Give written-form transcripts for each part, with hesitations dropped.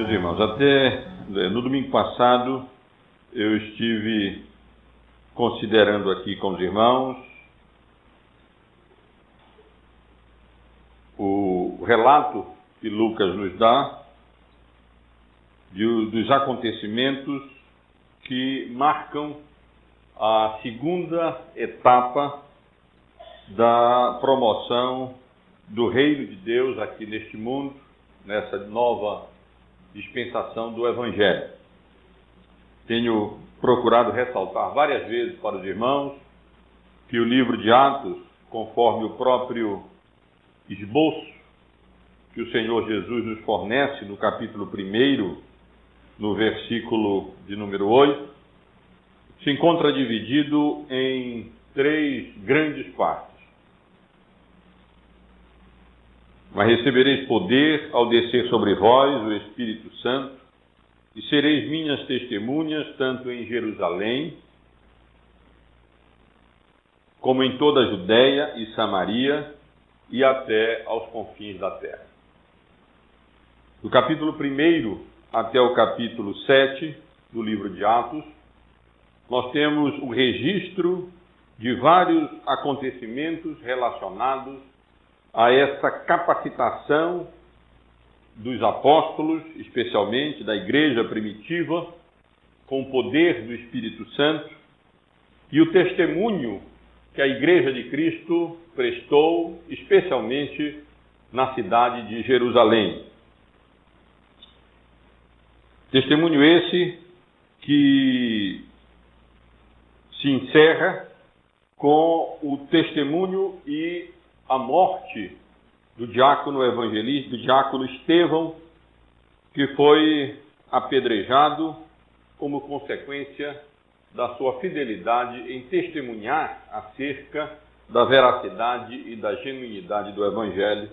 Meus irmãos, até no domingo passado eu estive considerando aqui com os irmãos o relato que Lucas nos dá dos acontecimentos que marcam a segunda etapa da promoção do reino de Deus aqui neste mundo, nessa nova dispensação do Evangelho. Tenho procurado ressaltar várias vezes para os irmãos que o livro de Atos, conforme o próprio esboço que o Senhor Jesus nos fornece no capítulo 1, no versículo de número 8, se encontra dividido em 3 grandes partes. Mas recebereis poder ao descer sobre vós o Espírito Santo, e sereis minhas testemunhas, tanto em Jerusalém, como em toda a Judéia e Samaria, e até aos confins da terra. Do capítulo 1 até o capítulo 7 do livro de Atos, nós temos o registro de vários acontecimentos relacionados a essa capacitação dos apóstolos, especialmente da igreja primitiva, com o poder do Espírito Santo, e o testemunho que a igreja de Cristo prestou, especialmente na cidade de Jerusalém. Testemunho esse que se encerra com o testemunho e a morte do diácono evangelista, do diácono Estevão, que foi apedrejado como consequência da sua fidelidade em testemunhar acerca da veracidade e da genuinidade do Evangelho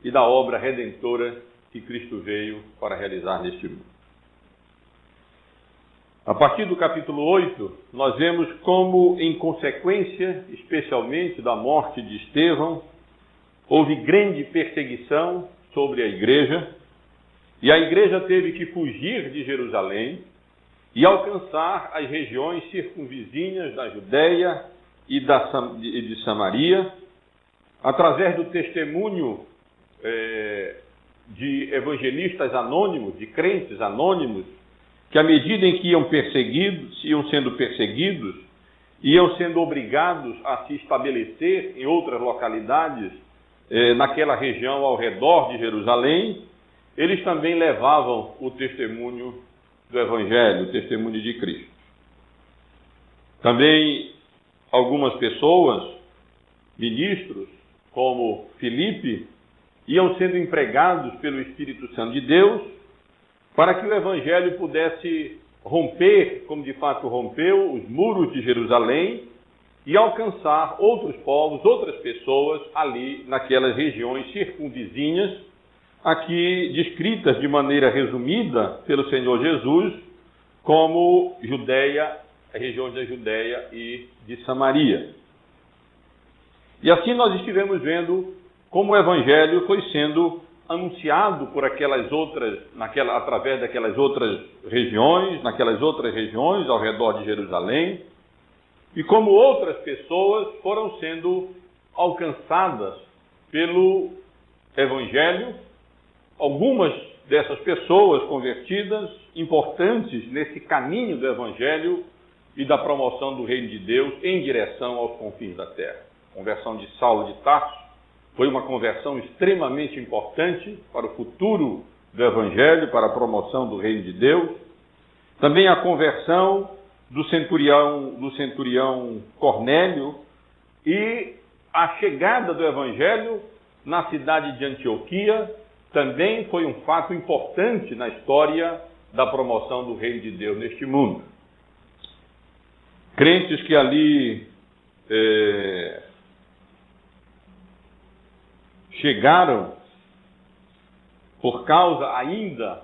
e da obra redentora que Cristo veio para realizar neste mundo. A partir do capítulo 8, nós vemos como, em consequência, especialmente da morte de Estevão, houve grande perseguição sobre a igreja, e a igreja teve que fugir de Jerusalém e alcançar as regiões circunvizinhas da Judéia e de Samaria, através do testemunho de evangelistas anônimos, de crentes anônimos, que à medida em que iam sendo perseguidos, iam sendo obrigados a se estabelecer em outras localidades, naquela região ao redor de Jerusalém, eles também levavam o testemunho do Evangelho, o testemunho de Cristo. Também algumas pessoas, ministros, como Filipe, iam sendo empregados pelo Espírito Santo de Deus para que o Evangelho pudesse romper, como de fato rompeu, os muros de Jerusalém e alcançar outros povos, outras pessoas ali naquelas regiões circunvizinhas, aqui descritas de maneira resumida pelo Senhor Jesus como Judéia, regiões da Judéia e de Samaria. E assim nós estivemos vendo como o Evangelho foi sendo anunciado por através daquelas outras regiões, ao redor de Jerusalém, e como outras pessoas foram sendo alcançadas pelo Evangelho, algumas dessas pessoas convertidas, importantes nesse caminho do Evangelho e da promoção do reino de Deus em direção aos confins da terra. A conversão de Saulo de Tarso foi uma conversão extremamente importante para o futuro do Evangelho, para a promoção do reino de Deus. Também a conversão do centurião Cornélio e a chegada do Evangelho na cidade de Antioquia também foi um fato importante na história da promoção do reino de Deus neste mundo. Crentes que ali chegaram por causa ainda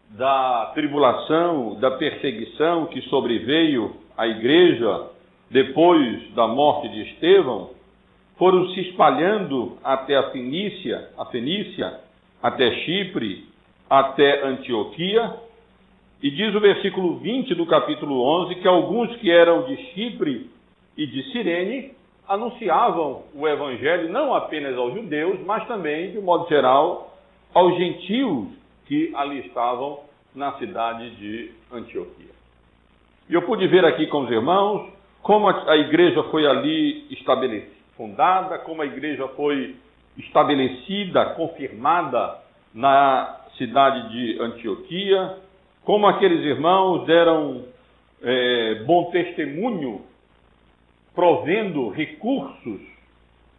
da tribulação, da perseguição que sobreveio à igreja depois da morte de Estevão, foram se espalhando até a Fenícia, até Chipre, até Antioquia, e diz o versículo 20 do capítulo 11, que alguns que eram de Chipre e de Cirene anunciavam o evangelho não apenas aos judeus, mas também, de modo geral, aos gentios que ali estavam na cidade de Antioquia. E eu pude ver aqui com os irmãos como a igreja foi ali estabelecida, fundada, como a igreja foi estabelecida, confirmada na cidade de Antioquia, como aqueles irmãos deram bom testemunho, provendo recursos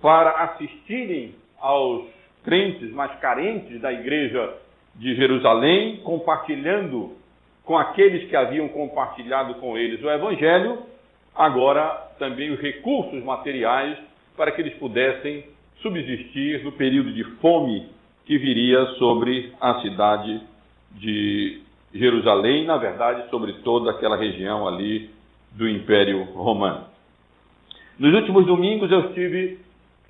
para assistirem aos crentes mais carentes da igreja de Jerusalém, compartilhando com aqueles que haviam compartilhado com eles o evangelho, agora também os recursos materiais para que eles pudessem subsistir no período de fome que viria sobre a cidade de Jerusalém, na verdade, sobre toda aquela região ali do Império Romano. Nos últimos domingos eu estive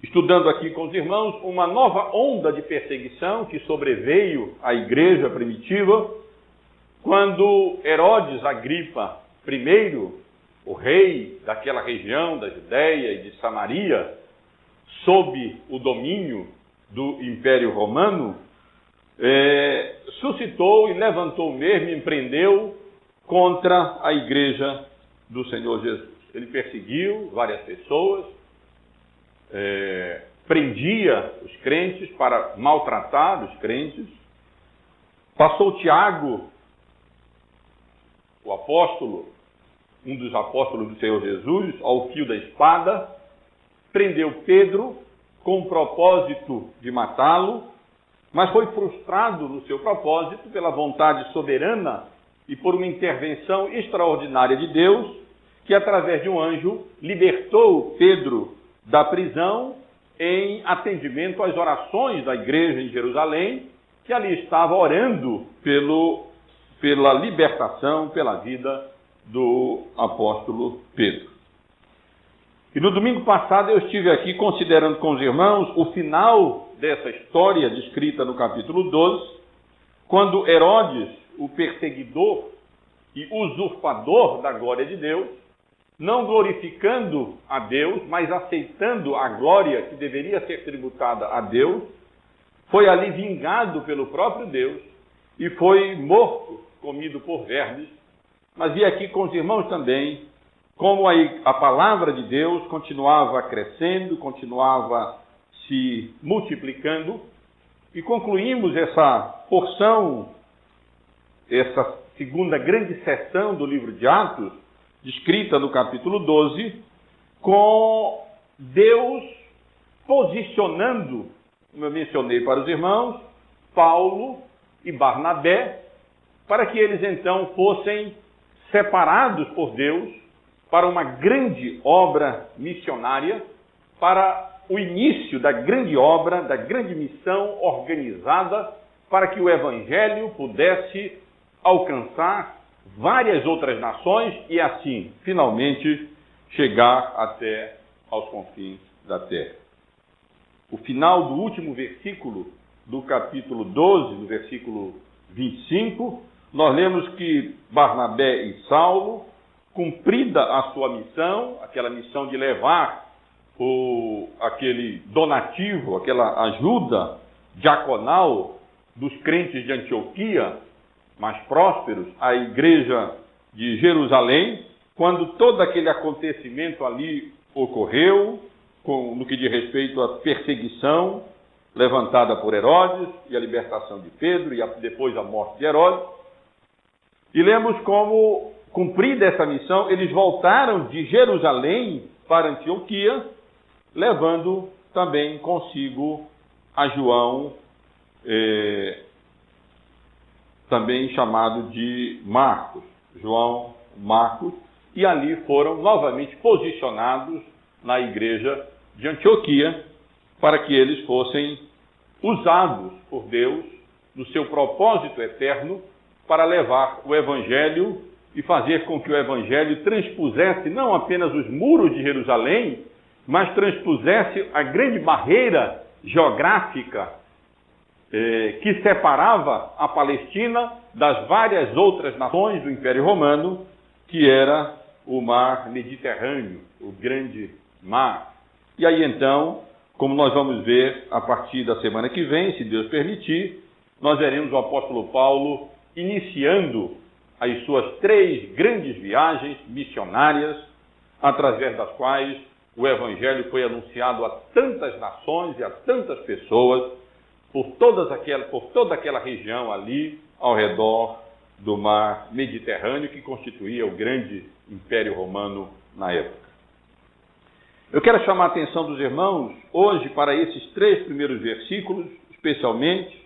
estudando aqui com os irmãos uma nova onda de perseguição que sobreveio à igreja primitiva, quando Herodes Agripa I, o rei daquela região da Judéia e de Samaria, sob o domínio do Império Romano, suscitou e levantou mesmo, empreendeu contra a igreja do Senhor Jesus. Ele perseguiu várias pessoas, prendia os crentes para maltratar os crentes, passou Tiago, o apóstolo, um dos apóstolos do Senhor Jesus, ao fio da espada, prendeu Pedro com o propósito de matá-lo, mas foi frustrado no seu propósito pela vontade soberana e por uma intervenção extraordinária de Deus, que através de um anjo libertou Pedro da prisão em atendimento às orações da igreja em Jerusalém, que ali estava orando pela libertação, pela vida do apóstolo Pedro. E no domingo passado eu estive aqui considerando com os irmãos o final dessa história descrita no capítulo 12, quando Herodes, o perseguidor e usurpador da glória de Deus, não glorificando a Deus, mas aceitando a glória que deveria ser tributada a Deus, foi ali vingado pelo próprio Deus e foi morto, comido por vermes. Mas vi aqui com os irmãos também como a palavra de Deus continuava crescendo, continuava se multiplicando, e concluímos essa porção, essa segunda grande seção do livro de Atos, descrita no capítulo 12, com Deus posicionando, como eu mencionei para os irmãos, Paulo e Barnabé, para que eles então fossem separados por Deus para uma grande obra missionária, para o início da grande obra, da grande missão organizada, para que o Evangelho pudesse alcançar várias outras nações e assim, finalmente, chegar até aos confins da terra. O final do último versículo do capítulo 12, no versículo 25, nós lemos que Barnabé e Saulo, cumprida a sua missão, aquela missão de levar aquele donativo, aquela ajuda diaconal dos crentes de Antioquia, mais prósperos, à igreja de Jerusalém, quando todo aquele acontecimento ali ocorreu, no que diz respeito à perseguição levantada por Herodes e a libertação de Pedro e depois a morte de Herodes. E lemos como, cumprida essa missão, eles voltaram de Jerusalém para Antioquia, levando também consigo a João, também chamado de Marcos, João Marcos, e ali foram novamente posicionados na igreja de Antioquia, para que eles fossem usados por Deus no seu propósito eterno para levar o Evangelho e fazer com que o Evangelho transpusesse não apenas os muros de Jerusalém, mas transpusesse a grande barreira geográfica que separava a Palestina das várias outras nações do Império Romano, que era o mar Mediterrâneo, o grande mar. E aí então, como nós vamos ver a partir da semana que vem, se Deus permitir, nós veremos o apóstolo Paulo iniciando as suas 3 grandes viagens missionárias, através das quais o Evangelho foi anunciado a tantas nações e a tantas pessoas, por toda aquela região ali, ao redor do mar Mediterrâneo, que constituía o grande Império Romano na época. Eu quero chamar a atenção dos irmãos hoje para esses 3 primeiros versículos, especialmente.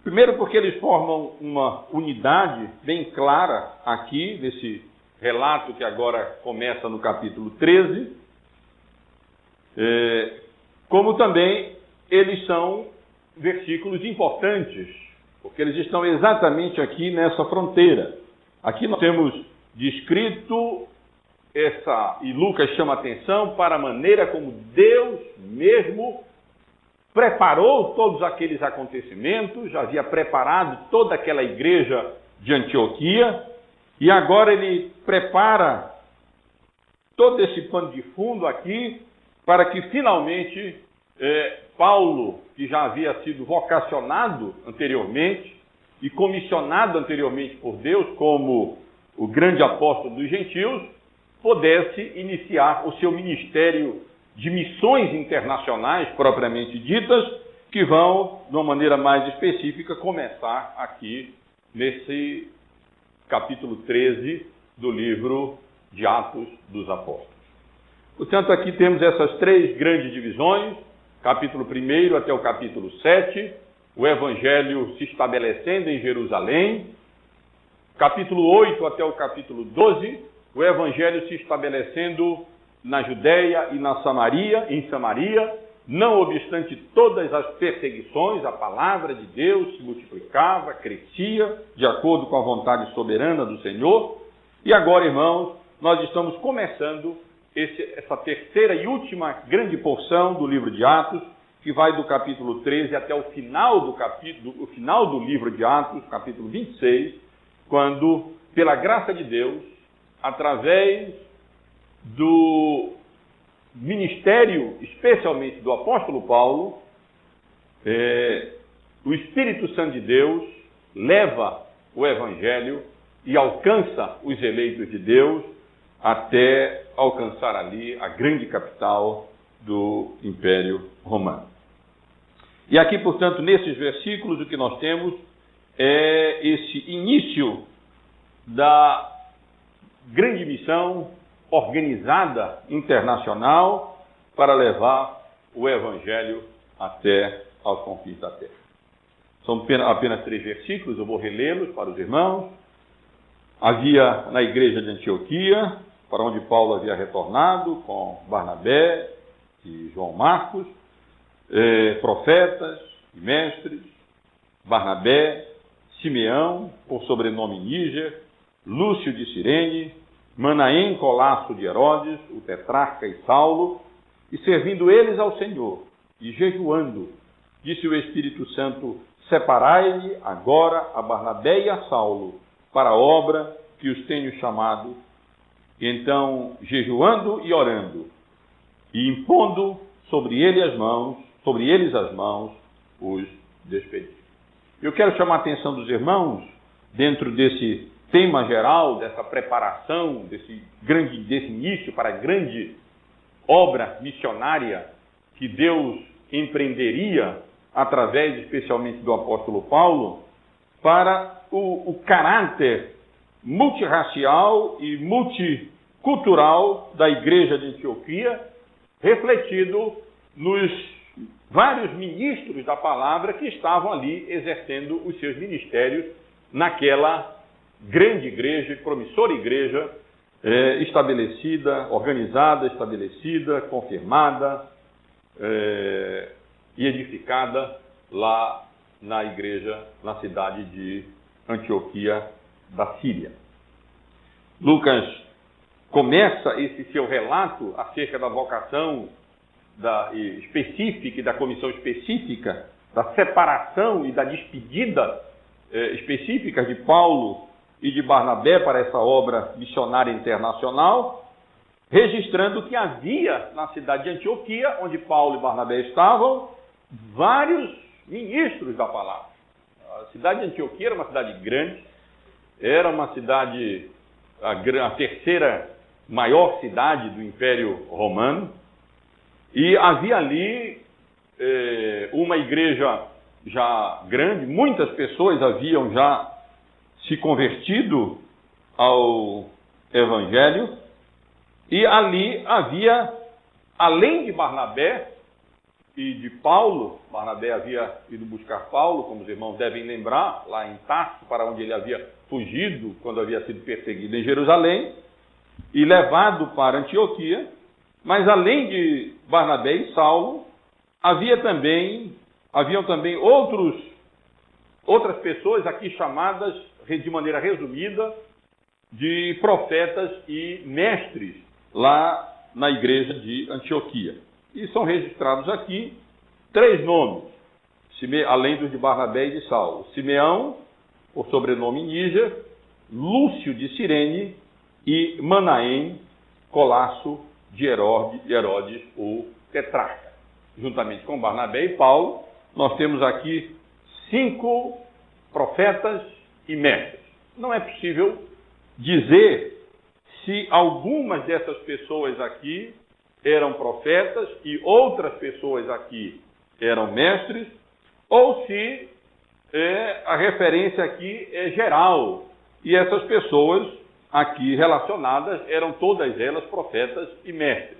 Primeiro porque eles formam uma unidade bem clara aqui, nesse relato que agora começa no capítulo 13, como também eles são versículos importantes, porque eles estão exatamente aqui nessa fronteira. Aqui nós temos descrito e Lucas chama atenção para a maneira como Deus mesmo preparou todos aqueles acontecimentos, já havia preparado toda aquela igreja de Antioquia, e agora ele prepara todo esse pano de fundo aqui, para que finalmente Paulo, que já havia sido vocacionado anteriormente e comissionado anteriormente por Deus como o grande apóstolo dos gentios, pudesse iniciar o seu ministério de missões internacionais, propriamente ditas, que vão, de uma maneira mais específica, começar aqui nesse capítulo 13 do livro de Atos dos Apóstolos. Portanto, aqui temos essas 3 grandes divisões, capítulo 1 até o capítulo 7, o Evangelho se estabelecendo em Jerusalém, capítulo 8 até o capítulo 12, o Evangelho se estabelecendo na Judéia e em Samaria, não obstante todas as perseguições, a palavra de Deus se multiplicava, crescia, de acordo com a vontade soberana do Senhor. E agora, irmãos, nós estamos começando essa terceira e última grande porção do livro de Atos, que vai do capítulo 13 até o final do livro de Atos, capítulo 26, quando, pela graça de Deus, através do ministério, especialmente do apóstolo Paulo, o Espírito Santo de Deus leva o Evangelho e alcança os eleitos de Deus até alcançar ali a grande capital do Império Romano. E aqui, portanto, nesses versículos, o que nós temos é esse início da grande missão organizada internacional para levar o Evangelho até aos confins da terra. São apenas 3 versículos, eu vou relê-los para os irmãos. Havia na igreja de Antioquia, para onde Paulo havia retornado com Barnabé e João Marcos, profetas e mestres, Barnabé, Simeão, por sobrenome Níger, Lúcio de Cirene, Manaém, Colasso de Herodes, o tetrarca e Saulo, e servindo eles ao Senhor, e jejuando, disse o Espírito Santo: separai-lhe agora a Barnabé e a Saulo, para a obra que os tenho chamado. E então, jejuando e orando, e impondo sobre eles as mãos, os despediu. Eu quero chamar a atenção dos irmãos, dentro desse tema geral, dessa preparação, desse início para a grande obra missionária que Deus empreenderia, através especialmente do apóstolo Paulo, para o caráter multirracial e multicultural da igreja de Antioquia, refletido nos vários ministros da palavra que estavam ali exercendo os seus ministérios naquela grande igreja, promissora igreja, organizada, confirmada e edificada lá na igreja, na cidade de Antioquia da Síria. Lucas começa esse seu relato acerca da vocação específica e da comissão específica da separação e da despedida específicas de Paulo e de Barnabé para essa obra missionária internacional, registrando que havia na cidade de Antioquia, onde Paulo e Barnabé estavam, vários ministros da palavra. A cidade de Antioquia era uma cidade grande, era uma cidade, a terceira maior cidade do Império Romano, e havia ali uma igreja já grande, muitas pessoas haviam já se convertido ao Evangelho, e ali havia, além de Barnabé e de Paulo, Barnabé havia ido buscar Paulo, como os irmãos devem lembrar, lá em Tarso, para onde ele havia fugido quando havia sido perseguido em Jerusalém, e levado para Antioquia. Mas além de Barnabé e Saulo, haviam também outras pessoas aqui chamadas, de maneira resumida, de profetas e mestres lá na igreja de Antioquia. E são registrados aqui 3 nomes, além dos de Barnabé e de Saulo: Simeão, por sobrenome Níger, Lúcio de Cirene e Manaém, Colasso de Herodes, o tetrarca. Juntamente com Barnabé e Paulo, nós temos aqui 5 profetas e mestres. Não é possível dizer se algumas dessas pessoas aqui eram profetas e outras pessoas aqui eram mestres, ou se a referência aqui é geral e essas pessoas aqui relacionadas eram todas elas profetas e mestres.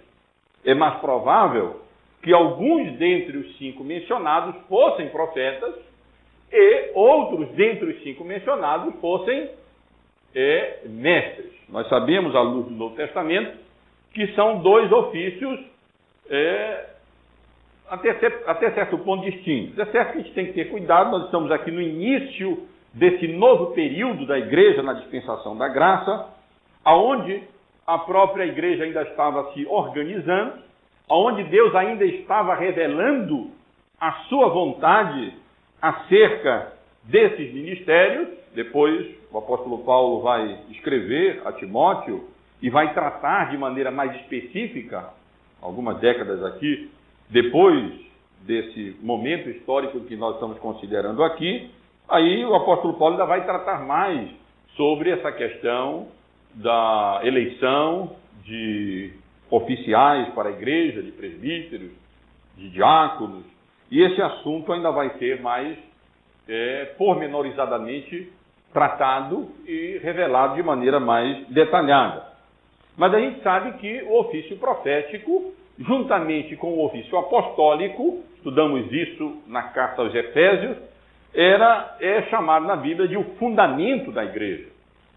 É mais provável que alguns dentre os 5 mencionados fossem profetas e outros dentre os 5 mencionados fossem mestres. Nós sabemos, à luz do Novo Testamento, que são 2 ofícios até certo ponto distintos. É certo que a gente tem que ter cuidado, nós estamos aqui no início desse novo período da igreja na dispensação da graça, aonde a própria igreja ainda estava se organizando, aonde Deus ainda estava revelando a sua vontade acerca desses ministérios. Depois o apóstolo Paulo vai escrever a Timóteo e vai tratar de maneira mais específica, algumas décadas aqui, depois desse momento histórico que nós estamos considerando aqui, aí o apóstolo Paulo ainda vai tratar mais sobre essa questão da eleição de oficiais para a igreja, de presbíteros, de diáconos, e esse assunto ainda vai ser mais pormenorizadamente tratado e revelado de maneira mais detalhada. Mas a gente sabe que o ofício profético, juntamente com o ofício apostólico, estudamos isso na carta aos Efésios, é chamado na Bíblia de o fundamento da igreja.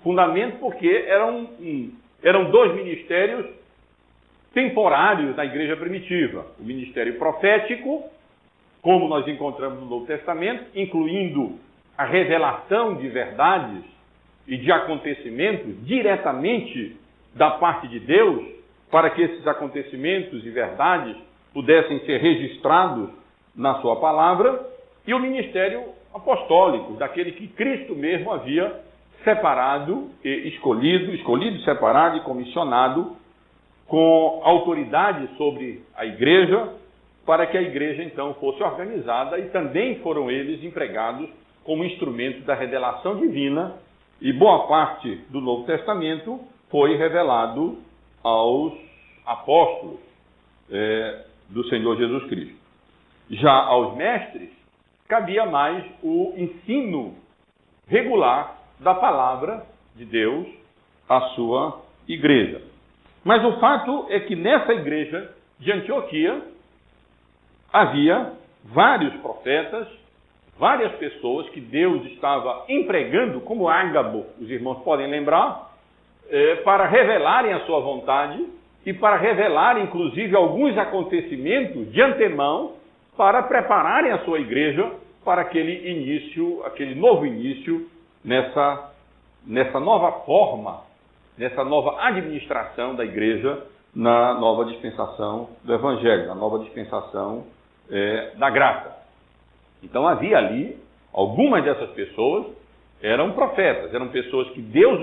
Fundamento porque eram 2 ministérios temporários na igreja primitiva. O ministério profético, como nós encontramos no Novo Testamento, incluindo a revelação de verdades e de acontecimentos diretamente da parte de Deus, para que esses acontecimentos e verdades pudessem ser registrados na sua palavra, e o ministério apostólico, daquele que Cristo mesmo havia separado e escolhido, separado e comissionado com autoridade sobre a igreja, para que a igreja então fosse organizada, e também foram eles empregados como instrumento da revelação divina, e boa parte do Novo Testamento foi revelado aos apóstolos do Senhor Jesus Cristo. Já aos mestres, cabia mais o ensino regular da palavra de Deus à sua igreja. Mas o fato é que nessa igreja de Antioquia havia vários profetas, várias pessoas que Deus estava empregando, como Ágabo, os irmãos podem lembrar, para revelarem a sua vontade e para revelarem, inclusive, alguns acontecimentos de antemão para prepararem a sua igreja para aquele novo início nessa nova forma, nessa nova administração da igreja na nova dispensação do Evangelho, na nova dispensação da graça. Então havia ali, algumas dessas pessoas eram profetas, eram pessoas que Deus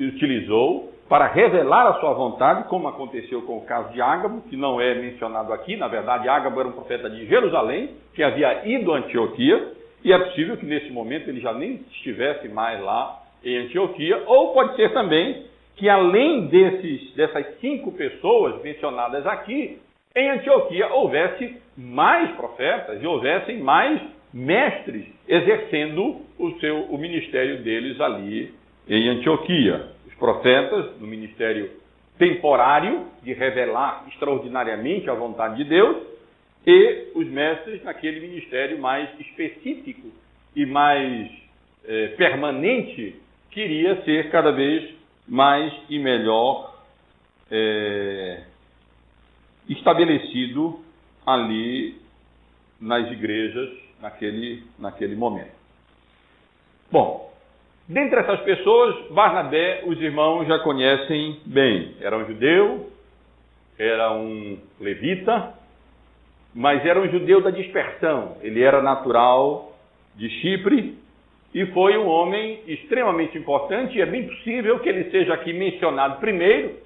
utilizou para revelar a sua vontade, como aconteceu com o caso de Ágabo, que não é mencionado aqui. Na verdade, Ágabo era um profeta de Jerusalém, que havia ido a Antioquia, e é possível que nesse momento ele já nem estivesse mais lá em Antioquia, ou pode ser também que além dessas 5 pessoas mencionadas aqui, em Antioquia houvesse mais profetas e houvessem mais mestres exercendo o ministério deles ali em Antioquia. Os profetas no ministério temporário de revelar extraordinariamente a vontade de Deus, e os mestres naquele ministério mais específico e mais permanente, que iria ser cada vez mais e melhor estabelecido ali nas igrejas naquele momento. Bom, dentre essas pessoas, Barnabé, os irmãos já conhecem bem. Era um judeu, era um levita, mas era um judeu da dispersão. Ele era natural de Chipre e foi um homem extremamente importante, e é bem possível que ele seja aqui mencionado primeiro,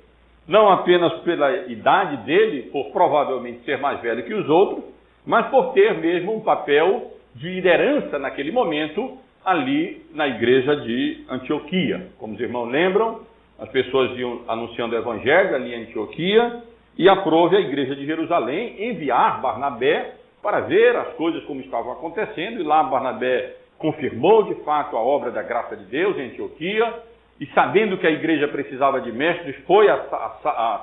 não apenas pela idade dele, por provavelmente ser mais velho que os outros, mas por ter mesmo um papel de liderança naquele momento ali na igreja de Antioquia. Como os irmãos lembram, as pessoas iam anunciando o evangelho ali em Antioquia, e aprove a igreja de Jerusalém enviar Barnabé para ver as coisas como estavam acontecendo, e lá Barnabé confirmou de fato a obra da graça de Deus em Antioquia, e sabendo que a igreja precisava de mestres, foi a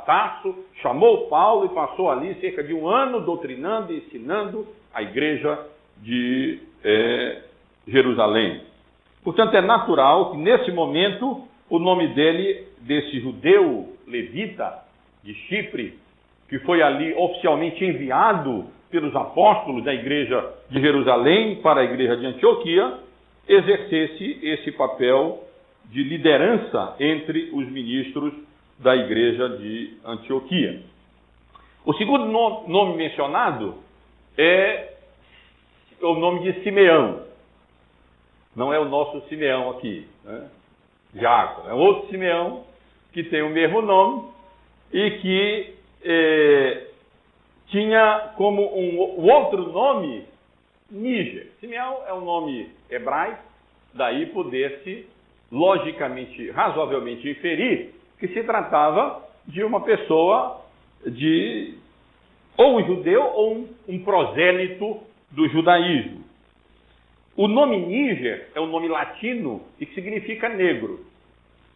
Tarso, chamou Paulo e passou ali cerca de 1 ano doutrinando e ensinando a igreja de Jerusalém. Portanto, é natural que nesse momento o nome dele, desse judeu levita de Chipre, que foi ali oficialmente enviado pelos apóstolos da igreja de Jerusalém para a igreja de Antioquia, exercesse esse papel de liderança entre os ministros da igreja de Antioquia. O segundo nome mencionado é o nome de Simeão. Não é o nosso Simeão aqui, né? Diácono. É outro Simeão que tem o mesmo nome e que tinha como um outro nome Níger. Simeão é um nome hebraico, daí poder-se logicamente, razoavelmente inferir que se tratava de uma pessoa ou um judeu ou um prosélito do judaísmo. O nome Níger é um nome latino e que significa negro.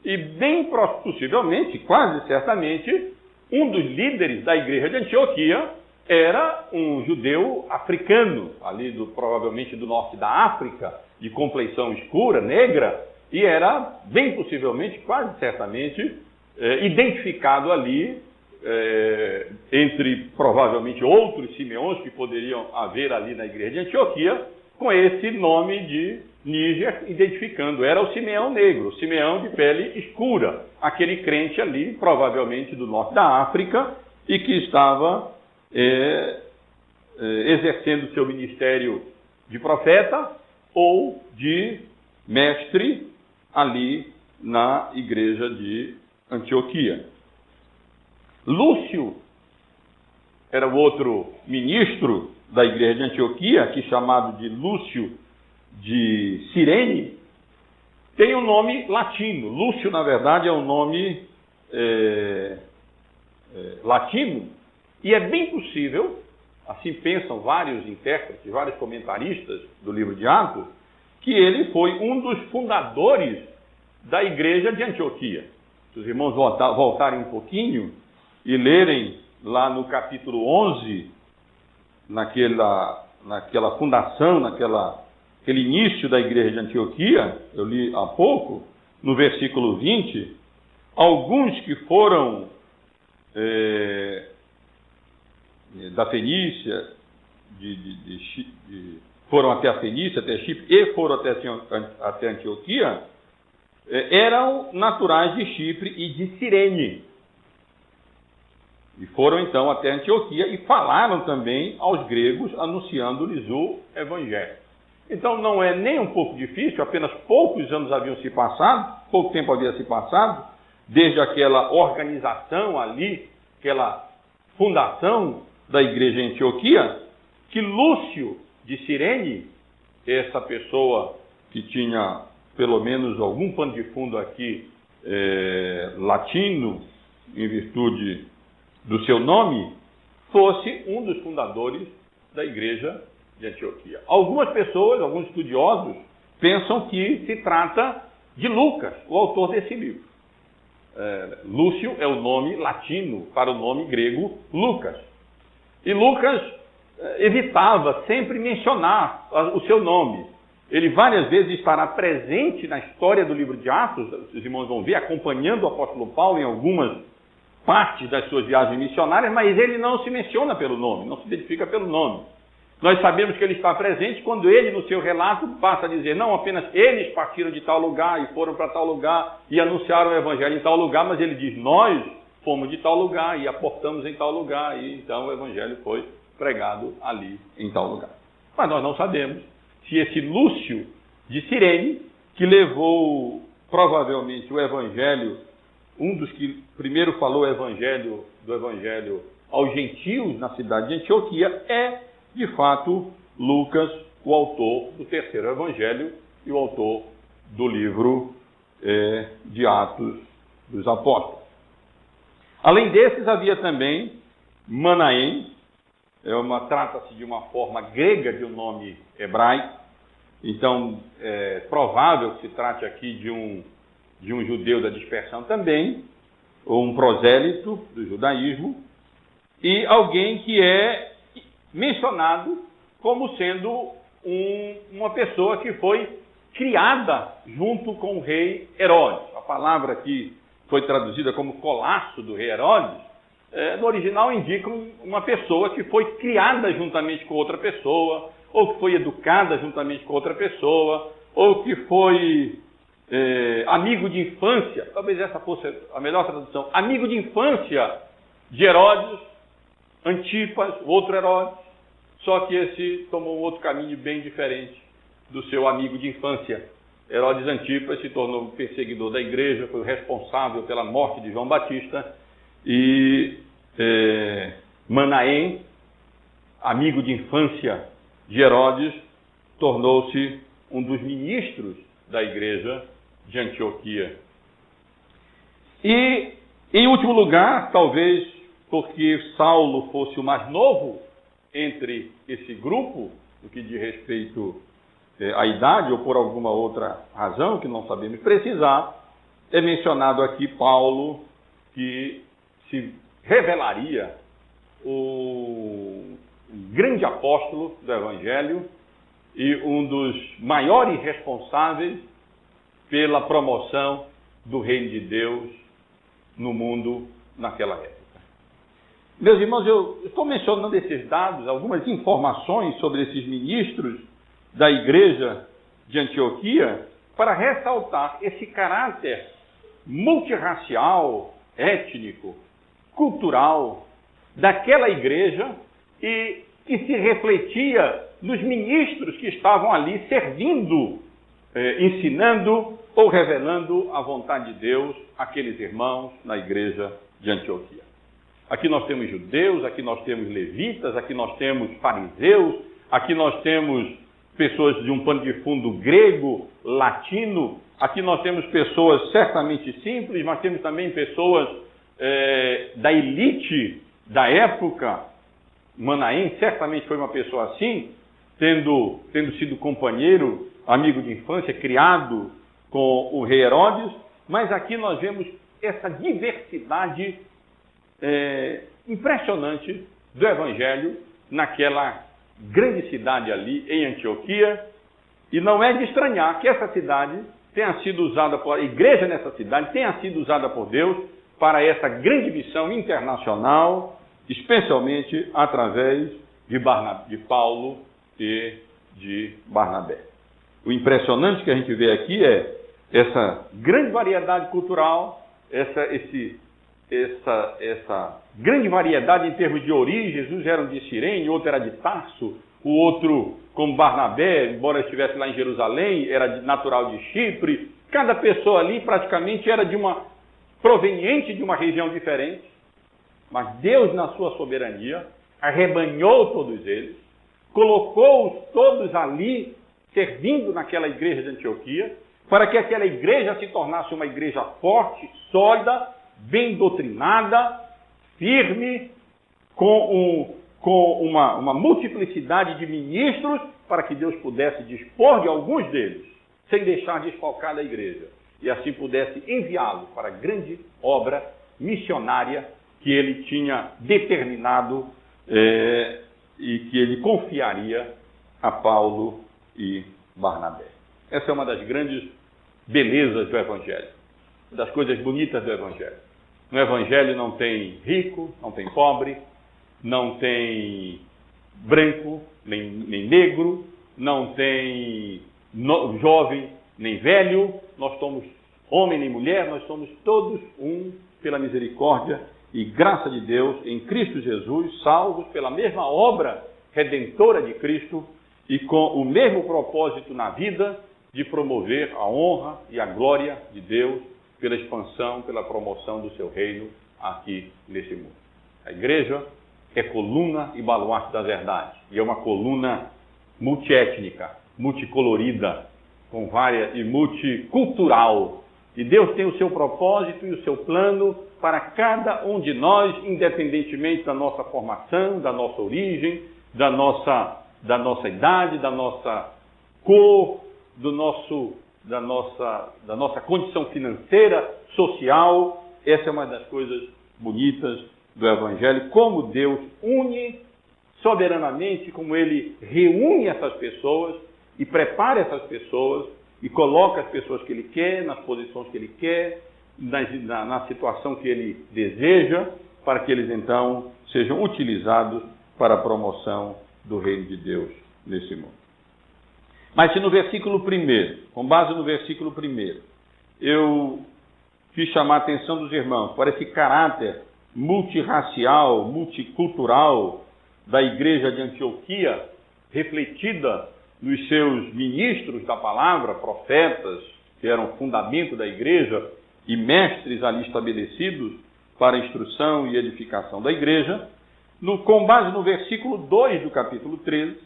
E bem possivelmente, quase certamente, um dos líderes da igreja de Antioquia era um judeu africano, ali provavelmente do norte da África, de compleição escura, negra, e era bem possivelmente, quase certamente, identificado ali, entre provavelmente outros Simeões que poderiam haver ali na igreja de Antioquia, com esse nome de Níger, identificando, era o Simeão negro, o Simeão de pele escura, aquele crente ali, provavelmente do norte da África, e que estava exercendo seu ministério de profeta ou de mestre ali na igreja de Antioquia. Lúcio era o outro ministro da igreja de Antioquia, aqui chamado de Lúcio de Cirene, tem um nome latino. Lúcio, na verdade, é um nome latino, e é bem possível, assim pensam vários intérpretes, vários comentaristas do livro de Atos, que ele foi um dos fundadores da igreja de Antioquia. Se os irmãos voltarem um pouquinho e lerem lá no capítulo 11, naquela fundação, aquele início da igreja de Antioquia, eu li há pouco, no versículo 20, alguns que foram da Fenícia, foram até a Fenícia, até Chipre, e foram até Antioquia, eram naturais de Chipre e de Cirene. E foram então até Antioquia e falaram também aos gregos, anunciando-lhes o evangelho. Então não é nem um pouco difícil, apenas poucos anos haviam se passado, pouco tempo havia se passado, desde aquela organização ali, aquela fundação da igreja em Antioquia, que Lúcio de Cirene, essa pessoa que tinha pelo menos algum pano de fundo aqui latino, em virtude do seu nome, fosse um dos fundadores da igreja de Antioquia. Algumas pessoas, alguns estudiosos, pensam que se trata de Lucas, o autor desse livro. Lúcio é o nome latino para o nome grego Lucas. E Lucas evitava sempre mencionar o seu nome. Ele várias vezes estará presente na história do livro de Atos, os irmãos vão ver, acompanhando o apóstolo Paulo em algumas partes das suas viagens missionárias, mas ele não se menciona pelo nome, não se identifica pelo nome. Nós sabemos que ele está presente quando ele, no seu relato, passa a dizer, não apenas eles partiram de tal lugar e foram para tal lugar e anunciaram o evangelho em tal lugar, mas ele diz, nós fomos de tal lugar e aportamos em tal lugar, e então o evangelho foi pregado ali em tal lugar. Mas nós não sabemos se esse Lúcio de Cirene, que levou provavelmente o evangelho, um dos que primeiro falou do evangelho aos gentios na cidade de Antioquia, é de fato Lucas, o autor do terceiro evangelho e o autor do livro de Atos dos Apóstolos. Além desses, havia também Manaém, trata-se de uma forma grega de um nome hebraico, então é provável que se trate aqui de um judeu da dispersão também, ou um prosélito do judaísmo, e alguém que é mencionado como sendo uma pessoa que foi criada junto com o rei Herodes. A palavra que foi traduzida como colasso do rei Herodes, no original indica uma pessoa que foi criada juntamente com outra pessoa, ou que foi educada juntamente com outra pessoa, ou que foi amigo de infância, talvez essa fosse a melhor tradução, amigo de infância de Herodes, Antipas, o outro Herodes, só que esse tomou um outro caminho bem diferente do seu amigo de infância. Herodes Antipas se tornou perseguidor da igreja, foi o responsável pela morte de João Batista, e Manaém, amigo de infância de Herodes, tornou-se um dos ministros da igreja de Antioquia. E, em último lugar, talvez porque Saulo fosse o mais novo entre esse grupo, no que diz respeito à idade, ou por alguma outra razão que não sabemos precisar, é mencionado aqui Paulo, que se revelaria o grande apóstolo do Evangelho e um dos maiores responsáveis pela promoção do reino de Deus no mundo naquela época. Meus irmãos, eu estou mencionando esses dados, algumas informações sobre esses ministros da igreja de Antioquia, para ressaltar esse caráter multirracial, étnico, cultural daquela igreja e que se refletia nos ministros que estavam ali servindo, ensinando ou revelando a vontade de Deus àqueles irmãos na igreja de Antioquia. Aqui nós temos judeus, aqui nós temos levitas, aqui nós temos fariseus, aqui nós temos pessoas de um pano de fundo grego, latino, aqui nós temos pessoas certamente simples, mas temos também pessoas da elite da época. Manaém certamente foi uma pessoa assim, tendo sido companheiro, amigo de infância, criado com o rei Herodes, mas aqui nós vemos essa diversidade impressionante do Evangelho naquela grande cidade ali em Antioquia, e não é de estranhar que essa cidade tenha sido usada a igreja nessa cidade tenha sido usada por Deus para essa grande missão internacional, especialmente através de Paulo e de Barnabé. O impressionante que a gente vê aqui é essa grande variedade cultural, esse essa grande variedade em termos de origens. Uns eram de Cirene, outro era de Tarso, o outro, como Barnabé, embora estivesse lá em Jerusalém, era natural de Chipre. Cada pessoa ali praticamente era proveniente de uma região diferente, mas Deus, na sua soberania, arrebanhou todos eles, colocou-os todos ali, servindo naquela igreja de Antioquia, para que aquela igreja se tornasse uma igreja forte, sólida, bem doutrinada, firme, com uma multiplicidade de ministros, para que Deus pudesse dispor de alguns deles, sem deixar desfalcada a igreja, e assim pudesse enviá-los para a grande obra missionária que ele tinha determinado e que ele confiaria a Paulo e Barnabé. Essa é uma das grandes belezas do Evangelho, das coisas bonitas do Evangelho. No Evangelho não tem rico, não tem pobre, não tem branco, nem negro, não tem jovem, nem velho, nós somos homem nem mulher, nós somos todos um pela misericórdia e graça de Deus em Cristo Jesus, salvos pela mesma obra redentora de Cristo e com o mesmo propósito na vida de promover a honra e a glória de Deus pela expansão, pela promoção do seu reino aqui nesse mundo. A igreja é coluna e baluarte da verdade, e é uma coluna multiétnica, multicolorida, com várias e multicultural. E Deus tem o seu propósito e o seu plano para cada um de nós, independentemente da nossa formação, da nossa origem, da nossa idade, da nossa cor, da nossa condição financeira, social. Essa é uma das coisas bonitas do Evangelho, como Deus une soberanamente, como Ele reúne essas pessoas e prepara essas pessoas e coloca as pessoas que Ele quer, nas posições que Ele quer, na situação que Ele deseja, para que eles então sejam utilizados para a promoção do reino de Deus nesse mundo. Mas se no versículo 1, com base no versículo 1, eu quis chamar a atenção dos irmãos para esse caráter multirracial, multicultural da igreja de Antioquia, refletida nos seus ministros da palavra, profetas, que eram fundamento da igreja e mestres ali estabelecidos para a instrução e edificação da igreja, com base no versículo 2 do capítulo 13,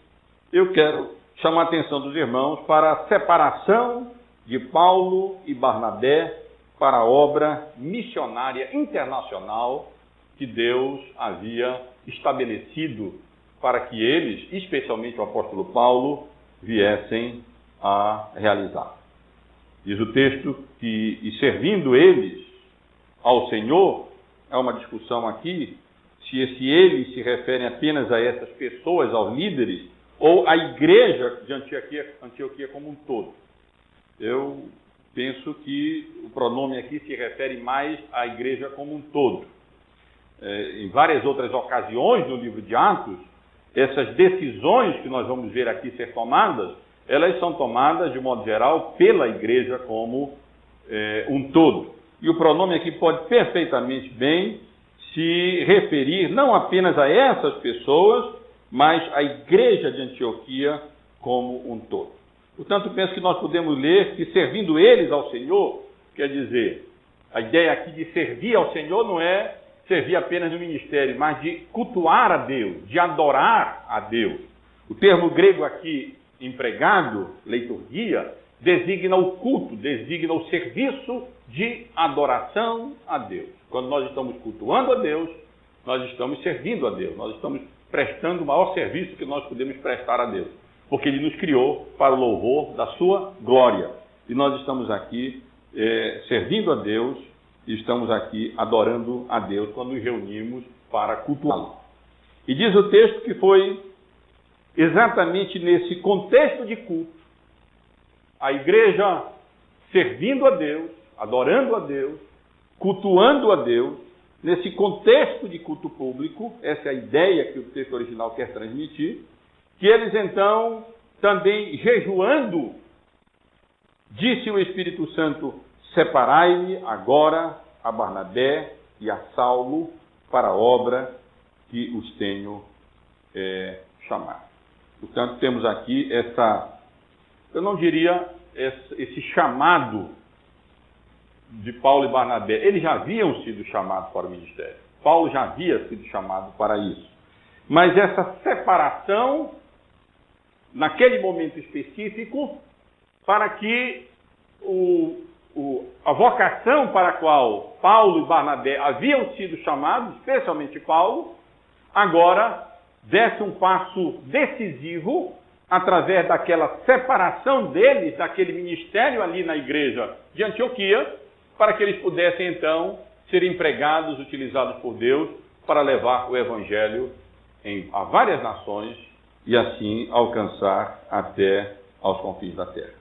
eu quero chamar a atenção dos irmãos para a separação de Paulo e Barnabé para a obra missionária internacional que Deus havia estabelecido para que eles, especialmente o apóstolo Paulo, viessem a realizar. Diz o texto que, e servindo eles ao Senhor, é uma discussão aqui, se eles se referem apenas a essas pessoas, aos líderes, ou à igreja de Antioquia como um todo. Eu penso que o pronome aqui se refere mais à igreja como um todo. Em várias outras ocasiões no livro de Atos, essas decisões que nós vamos ver aqui ser tomadas, elas são tomadas, de modo geral, pela igreja como um todo. E o pronome aqui pode perfeitamente bem se referir não apenas a essas pessoas, mas à igreja de Antioquia como um todo. Portanto, penso que nós podemos ler que servindo eles ao Senhor, quer dizer, a ideia aqui de servir ao Senhor não é servir apenas no ministério, mas de cultuar a Deus, de adorar a Deus. O termo grego aqui empregado, liturgia, designa o culto, designa o serviço de adoração a Deus. Quando nós estamos cultuando a Deus, nós estamos servindo a Deus, nós estamos prestando o maior serviço que nós podemos prestar a Deus, porque Ele nos criou para o louvor da sua glória. E nós estamos aqui servindo a Deus, e estamos aqui adorando a Deus quando nos reunimos para cultuá-lo. E diz o texto que foi exatamente nesse contexto de culto, a igreja servindo a Deus, adorando a Deus, cultuando a Deus, nesse contexto de culto público, essa é a ideia que o texto original quer transmitir, que eles então, também jejuando, disse o Espírito Santo: separai-me agora a Barnabé e a Saulo para a obra que os tenho chamado. Portanto, temos aqui eu não diria esse chamado de Paulo e Barnabé. Eles já haviam sido chamados para o ministério. Paulo já havia sido chamado para isso. Mas essa separação, naquele momento específico, para que a vocação para a qual Paulo e Barnabé haviam sido chamados, especialmente Paulo, agora desse um passo decisivo através daquela separação deles, daquele ministério ali na igreja de Antioquia, para que eles pudessem então ser empregados, utilizados por Deus para levar o evangelho a várias nações e assim alcançar até aos confins da terra.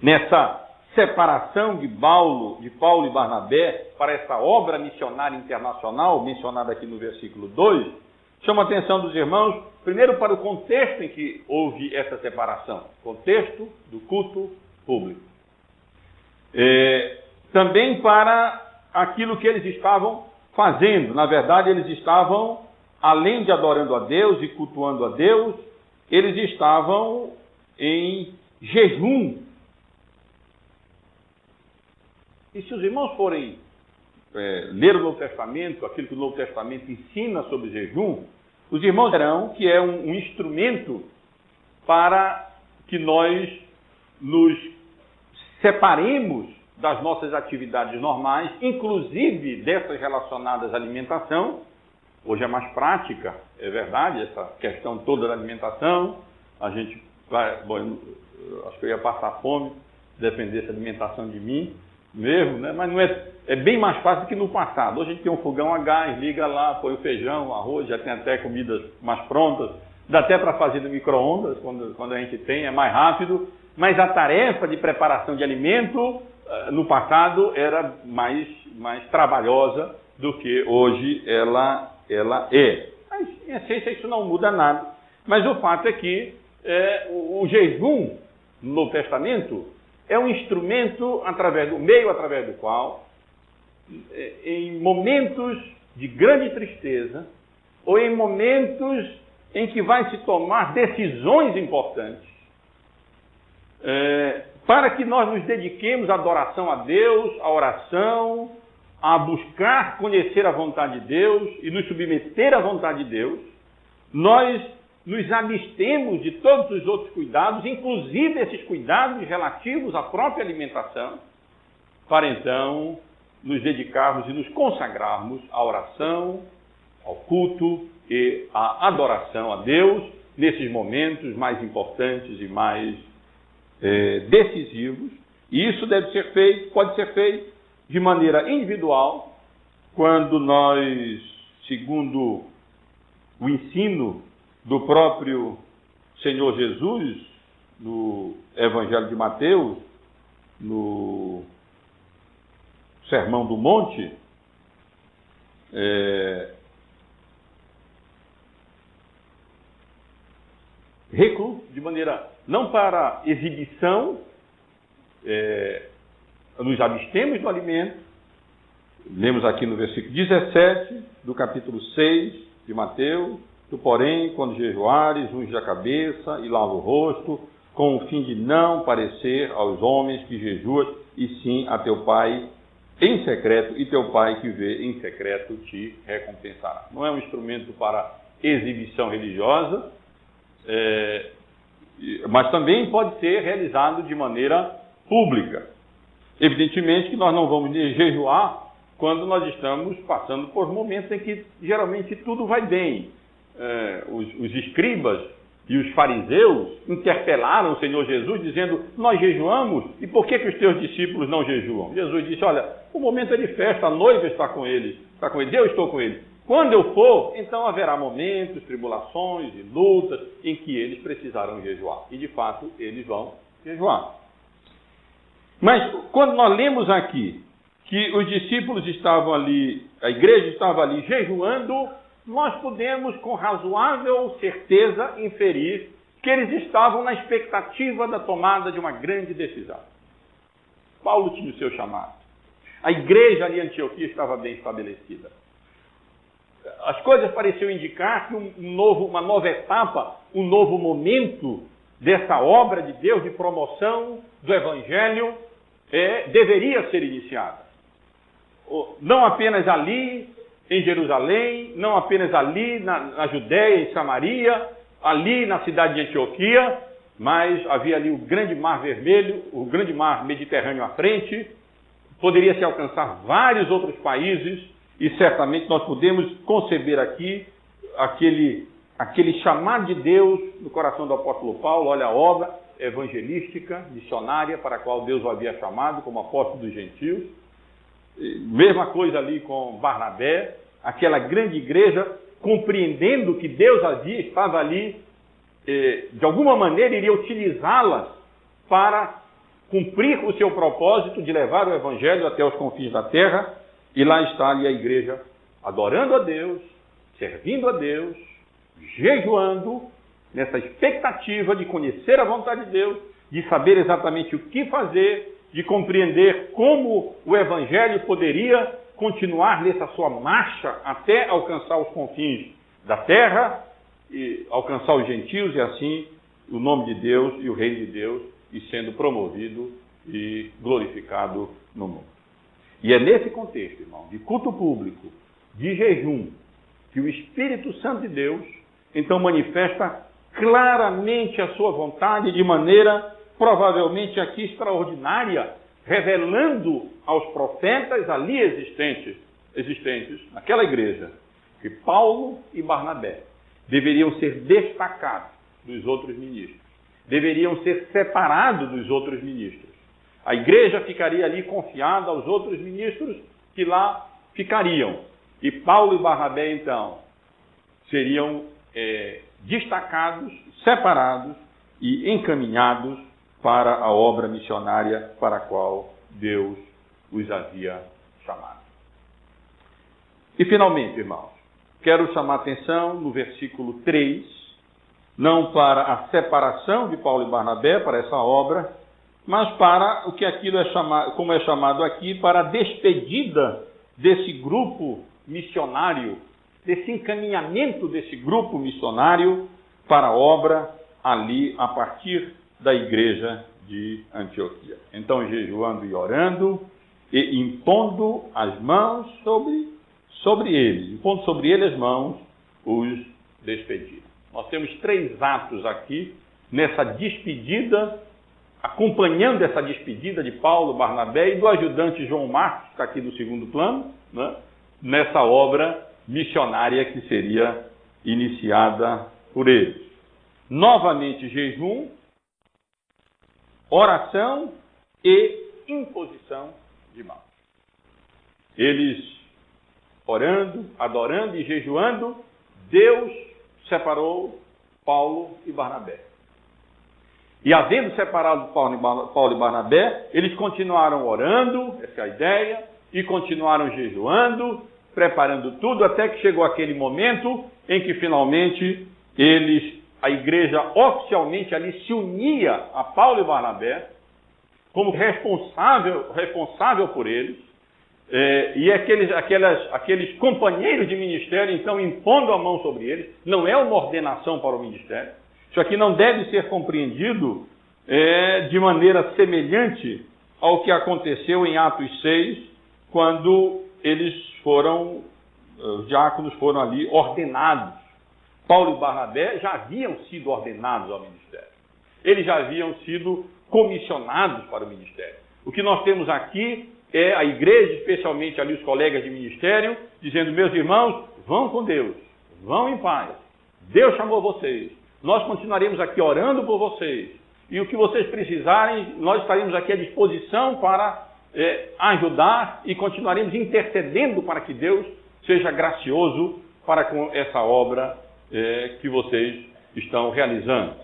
Nessa separação de Paulo e Barnabé para essa obra missionária internacional, mencionada aqui no versículo 2, chama a atenção dos irmãos, primeiro para o contexto em que houve essa separação, contexto do culto público. Também para aquilo que eles estavam fazendo. Na verdade, eles estavam, além de adorando a Deus e cultuando a Deus, eles estavam em jejum. E se os irmãos forem ler o Novo Testamento, aquilo que o Novo Testamento ensina sobre jejum, os irmãos verão que é um instrumento para que nós nos separemos das nossas atividades normais, inclusive dessas relacionadas à alimentação. Hoje é mais prática, é verdade, essa questão toda da alimentação. A gente vai, acho que eu ia passar fome, dependesse da alimentação de mim mesmo, né? Mas não é bem mais fácil do que no passado. Hoje a gente tem um fogão a gás, liga lá, põe o feijão, o arroz, já tem até comidas mais prontas, dá até para fazer no micro-ondas, quando a gente tem, é mais rápido, mas a tarefa de preparação de alimento no passado era mais trabalhosa do que hoje ela é. Mas, em essência, isso não muda nada. Mas o fato é que o jejum no Novo Testamento é um instrumento através do qual, em momentos de grande tristeza, ou em momentos em que vai se tomar decisões importantes, para que nós nos dediquemos à adoração a Deus, à oração, a buscar conhecer a vontade de Deus e nos submeter à vontade de Deus, nós nos abstemos de todos os outros cuidados, inclusive esses cuidados relativos à própria alimentação, para então nos dedicarmos e nos consagrarmos à oração, ao culto e à adoração a Deus, nesses momentos mais importantes e mais decisivos. E isso pode ser feito de maneira individual, quando nós, segundo o ensino do próprio Senhor Jesus, no Evangelho de Mateus, no Sermão do Monte, recluso, de maneira não para exibição, nos abstemos do alimento. Lemos aqui no versículo 17 do capítulo 6 de Mateus: tu, porém, quando jejuares, unge a cabeça e lava o rosto, com o fim de não parecer aos homens que jejuas, e sim a teu Pai em secreto, e teu Pai que vê em secreto te recompensará. Não é um instrumento para exibição religiosa, mas também pode ser realizado de maneira pública. Evidentemente que nós não vamos jejuar quando nós estamos passando por momentos em que geralmente tudo vai bem. Os escribas e os fariseus interpelaram o Senhor Jesus dizendo: nós jejuamos, e por que os teus discípulos não jejuam? Jesus disse: olha, o momento é de festa, a noiva está com eles, eu estou com eles. Quando eu for, então haverá momentos, tribulações e lutas em que eles precisarão jejuar. E de fato eles vão jejuar. Mas quando nós lemos aqui que os discípulos estavam ali, a igreja estava ali jejuando, nós podemos com razoável certeza inferir que eles estavam na expectativa da tomada de uma grande decisão. Paulo tinha o seu chamado. A igreja ali em Antioquia estava bem estabelecida. As coisas pareciam indicar que uma nova etapa, um novo momento dessa obra de Deus de promoção do Evangelho deveria ser iniciada. Não apenas ali em Jerusalém, não apenas ali na Judéia, em Samaria, ali na cidade de Antioquia, mas havia ali o grande mar vermelho, o grande mar Mediterrâneo à frente, poderia se alcançar vários outros países, e certamente nós podemos conceber aqui aquele chamado de Deus no coração do apóstolo Paulo. Olha a obra evangelística, missionária, para a qual Deus o havia chamado como apóstolo dos gentios. Mesma coisa ali com Barnabé, aquela grande igreja, compreendendo que Deus estava ali, de alguma maneira iria utilizá-las para cumprir o seu propósito de levar o evangelho até os confins da terra. E lá está ali a igreja adorando a Deus, servindo a Deus, jejuando, nessa expectativa de conhecer a vontade de Deus, de saber exatamente o que fazer, de compreender como o evangelho poderia continuar nessa sua marcha até alcançar os confins da terra, e alcançar os gentios, e assim o nome de Deus e o reino de Deus e sendo promovido e glorificado no mundo. E é nesse contexto, irmão, de culto público, de jejum, que o Espírito Santo de Deus então manifesta claramente a sua vontade de maneira provavelmente aqui extraordinária, revelando aos profetas ali existentes naquela igreja, que Paulo e Barnabé deveriam ser destacados dos outros ministros, deveriam ser separados dos outros ministros. A igreja ficaria ali confiada aos outros ministros que lá ficariam. E Paulo e Barnabé, então, seriam destacados, separados e encaminhados para a obra missionária para a qual Deus os havia chamado. E finalmente, irmãos, quero chamar a atenção no versículo 3, não para a separação de Paulo e Barnabé para essa obra, mas para o que aquilo como é chamado aqui, para a despedida desse grupo missionário, desse encaminhamento desse grupo missionário para a obra ali a partir da igreja de Antioquia. Então, jejuando e orando, e impondo as mãos sobre eles, impondo sobre eles as mãos, os despediram. Nós temos 3 atos aqui, nessa despedida, acompanhando essa despedida de Paulo, Barnabé e do ajudante João Marcos, que está aqui no segundo plano, né, nessa obra missionária que seria iniciada por eles. Novamente, jejum, oração e imposição de mãos. Eles orando, adorando e jejuando, Deus separou Paulo e Barnabé. E havendo separado Paulo e Barnabé, eles continuaram orando, essa é a ideia, e continuaram jejuando, preparando tudo, até que chegou aquele momento em que finalmente a igreja oficialmente ali se unia a Paulo e Barnabé como responsável por eles, e aqueles companheiros de ministério, então, impondo a mão sobre eles. Não é uma ordenação para o ministério. Isso aqui não deve ser compreendido de maneira semelhante ao que aconteceu em Atos 6, quando os diáconos foram ali ordenados. Paulo e Barnabé já haviam sido ordenados ao ministério. Eles já haviam sido comissionados para o ministério. O que nós temos aqui é a igreja, especialmente ali os colegas de ministério, dizendo: meus irmãos, vão com Deus, vão em paz. Deus chamou vocês. Nós continuaremos aqui orando por vocês. E o que vocês precisarem, nós estaremos aqui à disposição para ajudar, e continuaremos intercedendo para que Deus seja gracioso para com essa obra que vocês estão realizando.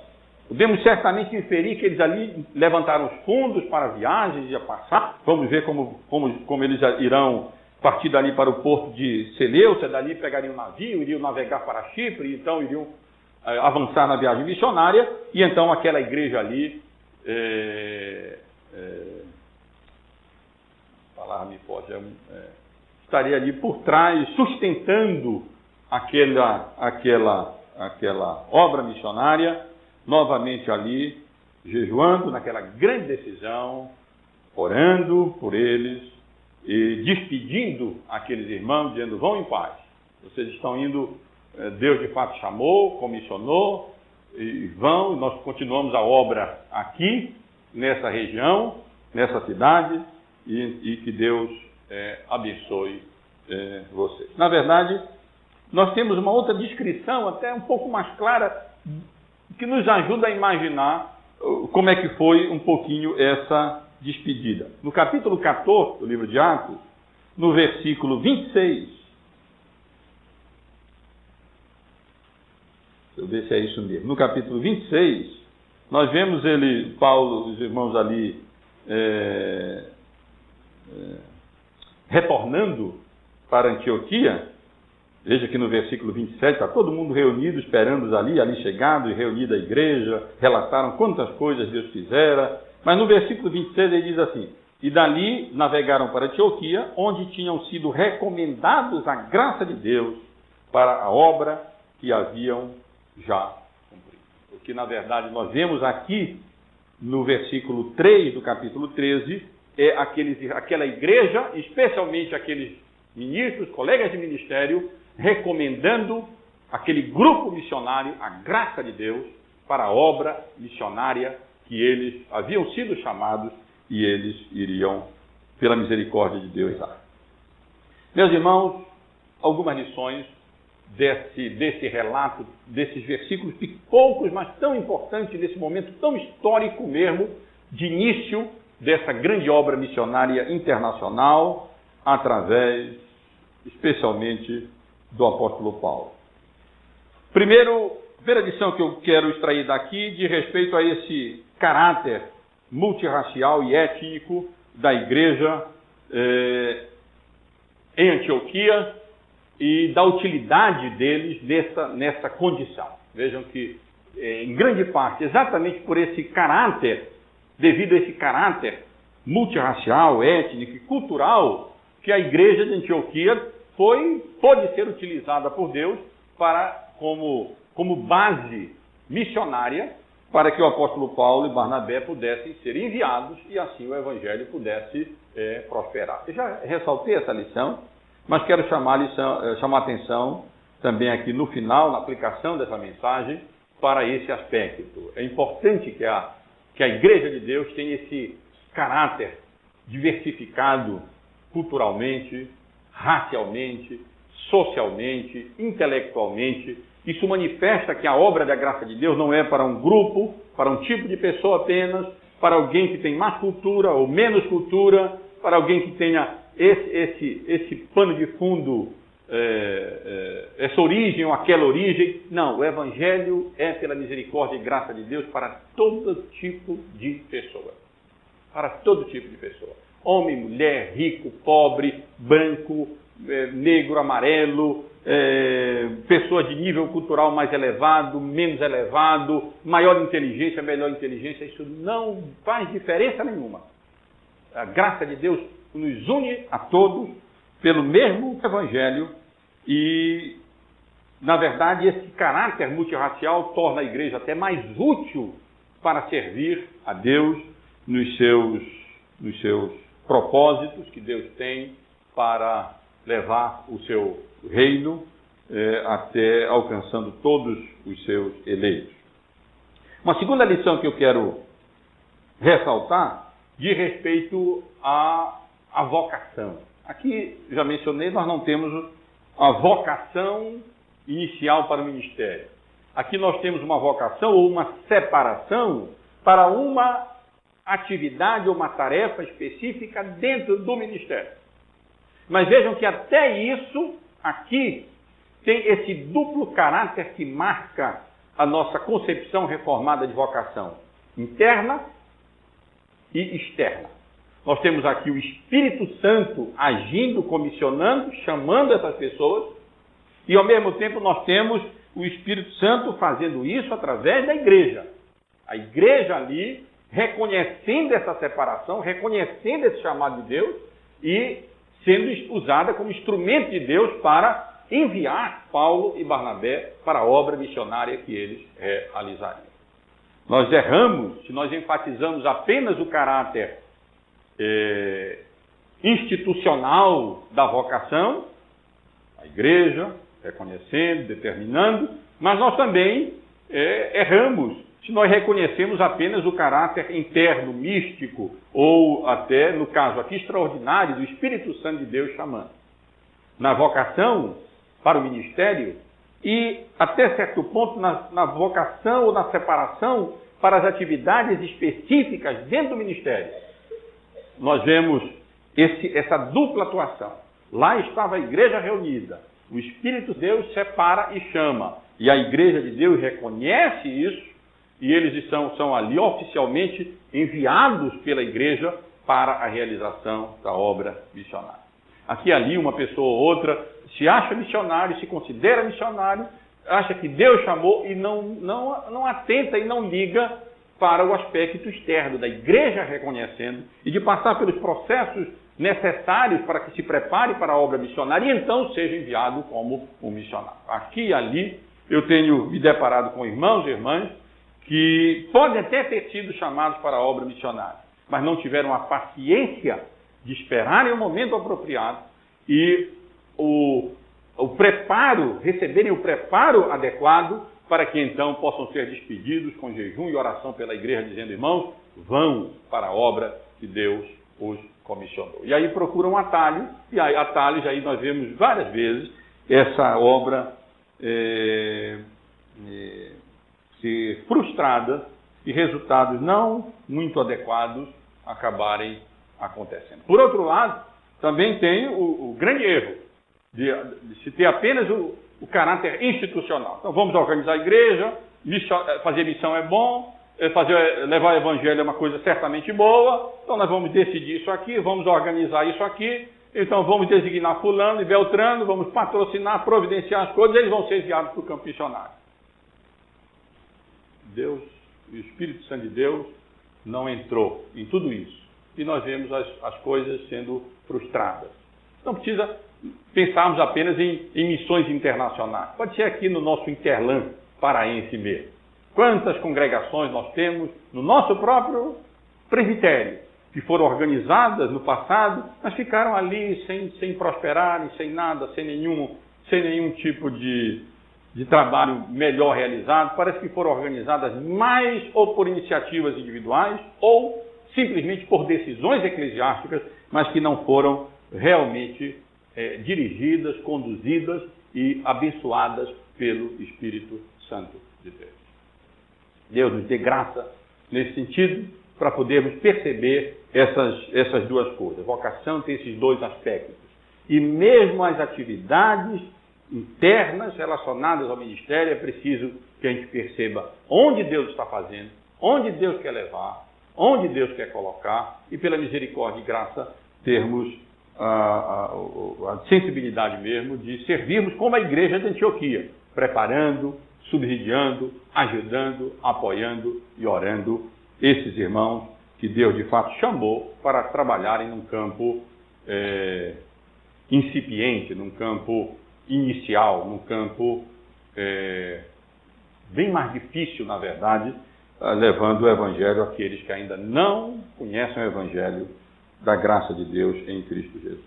Podemos certamente inferir que eles ali levantaram os fundos para viagens e a passar. Vamos ver como eles irão partir dali para o porto de Seleucia, dali pegariam um navio, iriam navegar para Chipre, e então iriam avançar na viagem missionária, e então aquela igreja ali palavra me foge, estaria ali por trás, sustentando aquela obra missionária, novamente ali, jejuando naquela grande decisão, orando por eles e despedindo aqueles irmãos, dizendo: vão em paz, vocês estão indo, Deus de fato chamou, comissionou, e vão, nós continuamos a obra aqui, nessa região, nessa cidade, e que Deus abençoe vocês. Na verdade, nós temos uma outra descrição, até um pouco mais clara, que nos ajuda a imaginar como é que foi um pouquinho essa despedida. No capítulo 14 do livro de Atos, no versículo 26, deixa eu ver se é isso mesmo. No capítulo 26, nós vemos Paulo, os irmãos ali, retornando para Antioquia. Veja que no versículo 27, está todo mundo reunido, esperando-os ali chegado e reunida a igreja, relataram quantas coisas Deus fizera. Mas no versículo 26 ele diz assim: e dali navegaram para Antioquia, onde tinham sido recomendados a graça de Deus para a obra que haviam já cumprido. O que na verdade nós vemos aqui no versículo 3 do capítulo 13 é aquela igreja, especialmente aqueles ministros, colegas de ministério, recomendando aquele grupo missionário a graça de Deus para a obra missionária que eles haviam sido chamados e eles iriam, pela misericórdia de Deus, dar. Meus irmãos, algumas lições desse relato, desses versículos poucos, mas tão importantes nesse momento tão histórico mesmo, de início dessa grande obra missionária internacional, através, especialmente, do apóstolo Paulo. Primeira lição que eu quero extrair daqui, de respeito a esse caráter multirracial e étnico da igreja em Antioquia e da utilidade deles nessa condição. Vejam que, em grande parte, exatamente por esse caráter, devido a esse caráter multirracial, étnico e cultural, que a igreja de Antioquia pode ser utilizada por Deus como base missionária para que o apóstolo Paulo e Barnabé pudessem ser enviados e assim o evangelho pudesse prosperar. Eu já ressaltei essa lição, mas quero chamar a atenção também aqui no final, na aplicação dessa mensagem, para esse aspecto. É importante que a igreja de Deus tenha esse caráter diversificado culturalmente, racialmente, socialmente, intelectualmente. Isso manifesta que a obra da graça de Deus não é para um grupo, para um tipo de pessoa apenas, para alguém que tem mais cultura ou menos cultura, para alguém que tenha esse pano de fundo, essa origem ou aquela origem. Não, o Evangelho é pela misericórdia e graça de Deus para todo tipo de pessoa. Para todo tipo de pessoa. Homem, mulher, rico, pobre, branco, negro, amarelo, pessoa de nível cultural mais elevado, menos elevado, maior inteligência, melhor inteligência, isso não faz diferença nenhuma. A graça de Deus nos une a todos pelo mesmo Evangelho e, na verdade, esse caráter multirracial torna a igreja até mais útil para servir a Deus nos seus propósitos que Deus tem para levar o seu reino até alcançando todos os seus eleitos. Uma segunda lição que eu quero ressaltar diz respeito à vocação. Aqui, já mencionei, nós não temos a vocação inicial para o ministério. Aqui nós temos uma vocação ou uma separação para uma atividade ou uma tarefa específica dentro do ministério. Mas vejam que até isso, aqui, tem esse duplo caráter que marca a nossa concepção reformada de vocação interna e externa. Nós temos aqui o Espírito Santo agindo, comissionando, chamando essas pessoas, e ao mesmo tempo nós temos o Espírito Santo fazendo isso através da igreja. A igreja ali reconhecendo essa separação, reconhecendo esse chamado de Deus e sendo usada como instrumento de Deus para enviar Paulo e Barnabé para a obra missionária que eles realizariam. Nós erramos se nós enfatizamos apenas o caráter institucional da vocação, a igreja, reconhecendo, determinando, mas nós também erramos se nós reconhecemos apenas o caráter interno, místico, ou até, no caso aqui, extraordinário, do Espírito Santo de Deus chamando. Na vocação para o ministério e, até certo ponto, na vocação ou na separação para as atividades específicas dentro do ministério. Nós vemos essa dupla atuação. Lá estava a igreja reunida. O Espírito de Deus separa e chama. E a igreja de Deus reconhece isso, e eles são ali oficialmente enviados pela igreja para a realização da obra missionária. Aqui e ali, uma pessoa ou outra se acha missionário, se considera missionário, acha que Deus chamou e não atenta e não liga para o aspecto externo da igreja reconhecendo e de passar pelos processos necessários para que se prepare para a obra missionária e então seja enviado como um missionário. Aqui e ali eu tenho me deparado com irmãos e irmãs que podem até ter sido chamados para a obra missionária, mas não tiveram a paciência de esperarem o momento apropriado e o preparo, receberem o preparo adequado para que então possam ser despedidos com jejum e oração pela igreja, dizendo: irmãos, vão para a obra que Deus os comissionou. E aí procuram atalho, e aí atalhos, aí nós vemos várias vezes essa obra ser frustrada e resultados não muito adequados acabarem acontecendo. Por outro lado, também tem o grande erro de se ter apenas o caráter institucional. Então vamos organizar a igreja, fazer missão é bom, levar o evangelho é uma coisa certamente boa, então nós vamos decidir isso aqui, vamos organizar isso aqui, então vamos designar fulano e beltrano, vamos patrocinar, providenciar as coisas, eles vão ser enviados para o campo missionário. Deus, o Espírito Santo de Deus não entrou em tudo isso. E nós vemos as coisas sendo frustradas. Não precisa pensarmos apenas em missões internacionais. Pode ser aqui no nosso Interlan paraense mesmo. Quantas congregações nós temos no nosso próprio presbitério, que foram organizadas no passado, mas ficaram ali sem prosperarem, sem nada, sem nenhum tipo de trabalho melhor realizado. Parece que foram organizadas mais ou por iniciativas individuais ou simplesmente por decisões eclesiásticas, mas que não foram realmente dirigidas, conduzidas e abençoadas pelo Espírito Santo de Deus. Deus nos dê graça nesse sentido para podermos perceber essas duas coisas. A vocação tem esses dois aspectos. E mesmo as atividades internas relacionadas ao ministério, é preciso que a gente perceba onde Deus está fazendo, onde Deus quer levar, onde Deus quer colocar, e pela misericórdia e graça termos a sensibilidade mesmo de servirmos como a igreja de Antioquia, preparando, subsidiando, ajudando, apoiando e orando esses irmãos que Deus de fato chamou para trabalharem num campo incipiente, num campo inicial, num campo bem mais difícil, na verdade, levando o Evangelho àqueles que ainda não conhecem o Evangelho da graça de Deus em Cristo Jesus.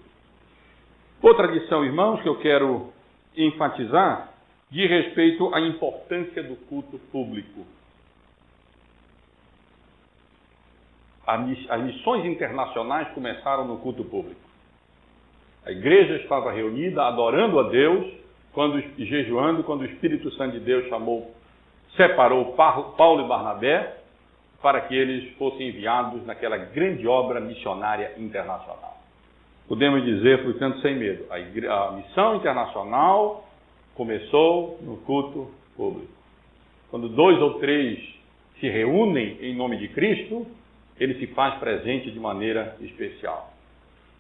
Outra lição, irmãos, que eu quero enfatizar, diz respeito à importância do culto público. As missões internacionais começaram no culto público. A igreja estava reunida, adorando a Deus, jejuando, quando o Espírito Santo de Deus separou Paulo e Barnabé para que eles fossem enviados naquela grande obra missionária internacional. Podemos dizer, portanto, sem medo, a missão internacional começou no culto público. Quando 2 ou 3 se reúnem em nome de Cristo, ele se faz presente de maneira especial.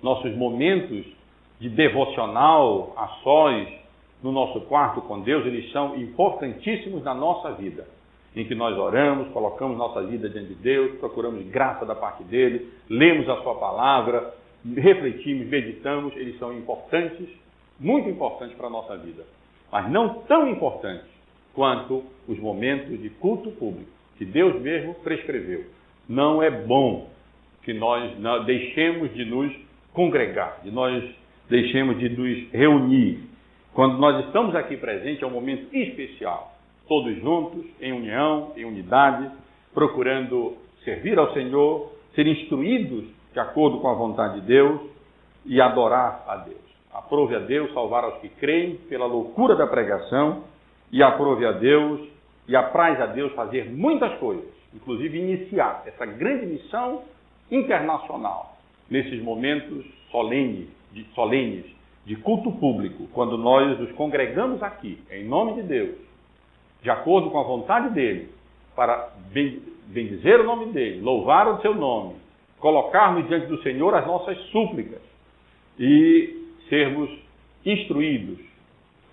Nossos momentos de devocional a sós, no nosso quarto com Deus, eles são importantíssimos na nossa vida, em que nós oramos, colocamos nossa vida diante de Deus, procuramos graça da parte dele, lemos a sua palavra, refletimos, meditamos, eles são importantes, muito importantes para a nossa vida, mas não tão importantes quanto os momentos de culto público, que Deus mesmo prescreveu. Não é bom que nós deixemos de nos congregar, que nós deixemos de nos reunir. Quando nós estamos aqui presentes, é um momento especial, todos juntos, em união, em unidade, procurando servir ao Senhor, ser instruídos de acordo com a vontade de Deus e adorar a Deus. Aprove a Deus salvar aos que creem pela loucura da pregação e aprove a Deus e apraz a Deus fazer muitas coisas, inclusive iniciar essa grande missão internacional nesses momentos solenes de culto público, quando nós nos congregamos aqui, em nome de Deus, de acordo com a vontade dEle, para bendizer o nome dEle, louvar o seu nome, colocarmos diante do Senhor as nossas súplicas e sermos instruídos,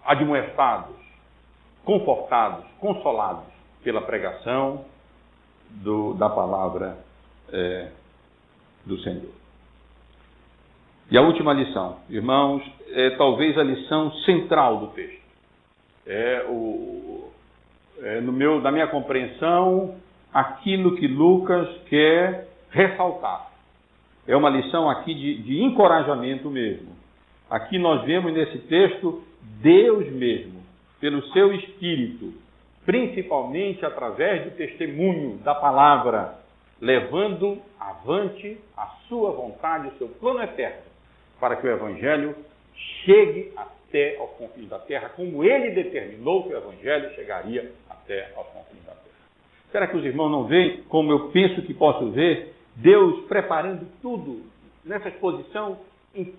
admoestados, confortados, consolados pela pregação da palavra do Senhor. E a última lição, irmãos, é talvez a lição central do texto. Na minha compreensão, aquilo que Lucas quer ressaltar. É uma lição aqui de encorajamento mesmo. Aqui nós vemos nesse texto Deus mesmo, pelo seu Espírito, principalmente através do testemunho da palavra, levando avante a sua vontade, o seu plano eterno, para que o Evangelho chegue até aos confins da terra, como ele determinou que o Evangelho chegaria até aos confins da terra. Será que os irmãos não veem, como eu penso que posso ver, Deus preparando tudo nessa exposição, em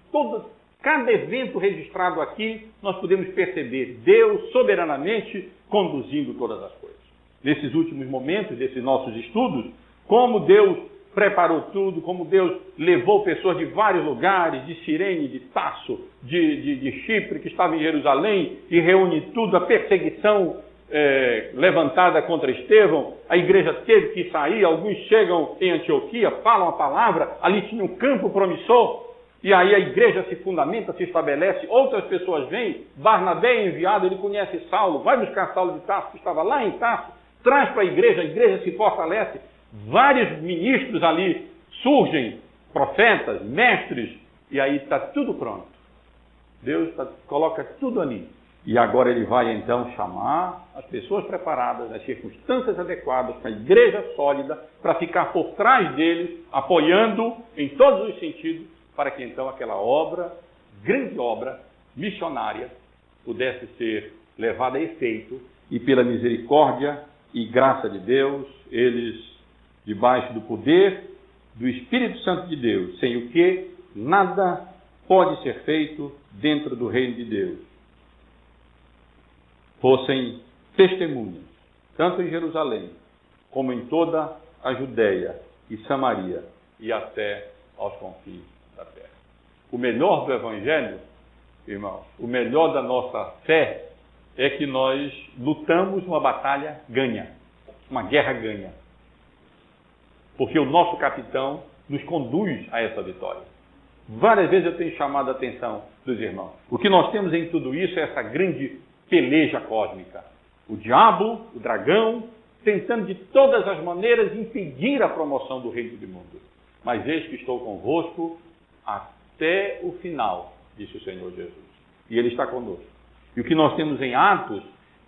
cada evento registrado aqui, nós podemos perceber Deus soberanamente conduzindo todas as coisas. Nesses últimos momentos desses nossos estudos, como Deus preparou tudo, como Deus levou pessoas de vários lugares, de Cirene, de Tarso, de Chipre, que estavam em Jerusalém, e reúne tudo, a perseguição levantada contra Estevão, a igreja teve que sair, alguns chegam em Antioquia, falam a palavra, ali tinha um campo promissor, e aí a igreja se fundamenta, se estabelece, outras pessoas vêm, Barnabé é enviado, ele conhece Saulo, vai buscar Saulo de Tarso, que estava lá em Tarso, traz para a igreja se fortalece, vários ministros ali surgem, profetas, mestres, e aí está tudo pronto. Deus coloca tudo ali. E agora ele vai então chamar as pessoas preparadas, as circunstâncias adequadas, para a igreja sólida, para ficar por trás deles, apoiando em todos os sentidos, para que então aquela obra, grande obra missionária, pudesse ser levada a efeito e pela misericórdia e graça de Deus, eles, debaixo do poder do Espírito Santo de Deus, sem o que nada pode ser feito dentro do reino de Deus, fossem testemunhas, tanto em Jerusalém, como em toda a Judéia e Samaria e até aos confins da terra. O melhor do Evangelho, irmãos, o melhor da nossa fé é que nós lutamos uma batalha ganha, uma guerra ganha. Porque o nosso capitão nos conduz a essa vitória. Várias vezes eu tenho chamado a atenção dos irmãos. O que nós temos em tudo isso é essa grande peleja cósmica. O diabo, o dragão, tentando de todas as maneiras impedir a promoção do reino do mundo. Mas eis que estou convosco até o final, disse o Senhor Jesus. E Ele está conosco. E o que nós temos em Atos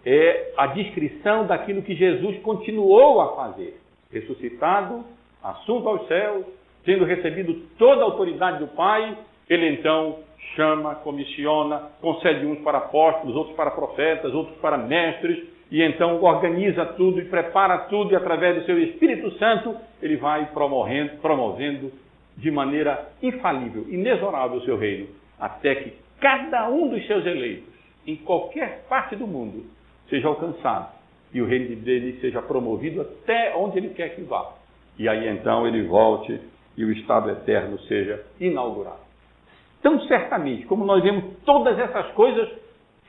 é a descrição daquilo que Jesus continuou a fazer. Ressuscitado, assunto aos céus, tendo recebido toda a autoridade do Pai, Ele então chama, comissiona, concede uns para apóstolos, outros para profetas, outros para mestres, e então organiza tudo e prepara tudo, e através do seu Espírito Santo, Ele vai promovendo de maneira infalível, inexorável o seu reino, até que cada um dos seus eleitos, em qualquer parte do mundo, seja alcançado, e o reino dele seja promovido até onde Ele quer que vá. E aí então Ele volte e o estado eterno seja inaugurado. Tão certamente, como nós vemos todas essas coisas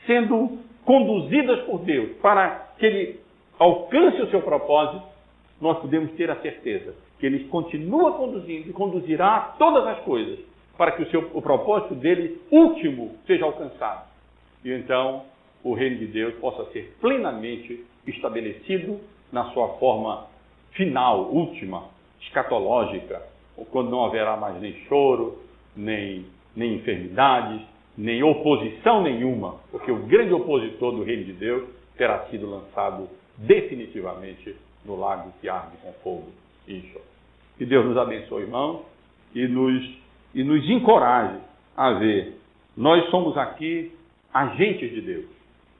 sendo conduzidas por Deus para que Ele alcance o seu propósito, nós podemos ter a certeza que Ele continua conduzindo e conduzirá todas as coisas para que o propósito dele último seja alcançado. E então o reino de Deus possa ser plenamente estabelecido na sua forma final, última, escatológica, quando não haverá mais nem choro, nem enfermidades, nem oposição nenhuma, porque o grande opositor do reino de Deus terá sido lançado definitivamente no lago que arde com fogo e enxofre. Que Deus nos abençoe, irmãos, e nos encoraje a ver. Nós somos aqui agentes de Deus.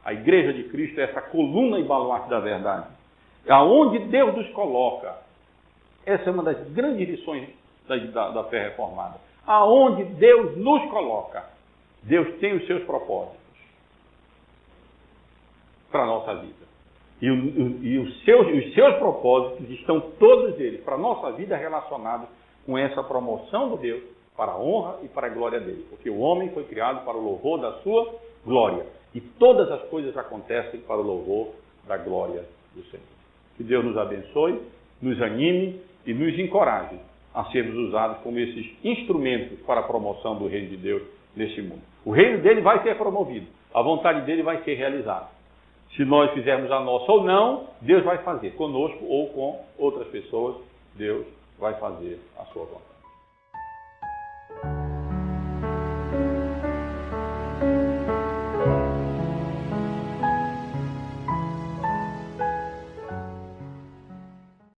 A Igreja de Cristo é essa coluna e baluarte da verdade. Aonde Deus nos coloca, essa é uma das grandes lições da fé reformada. Aonde Deus nos coloca, Deus tem os seus propósitos para a nossa vida. E os seus propósitos estão todos eles, para a nossa vida, relacionados com essa promoção de Deus para a honra e para a glória dele. Porque o homem foi criado para o louvor da sua glória. E todas as coisas acontecem para o louvor da glória do Senhor. Que Deus nos abençoe, nos anime e nos encoraje a sermos usados como esses instrumentos para a promoção do reino de Deus neste mundo. O reino dele vai ser promovido, a vontade dele vai ser realizada. Se nós fizermos a nossa ou não, Deus vai fazer conosco ou com outras pessoas, Deus vai fazer a sua vontade.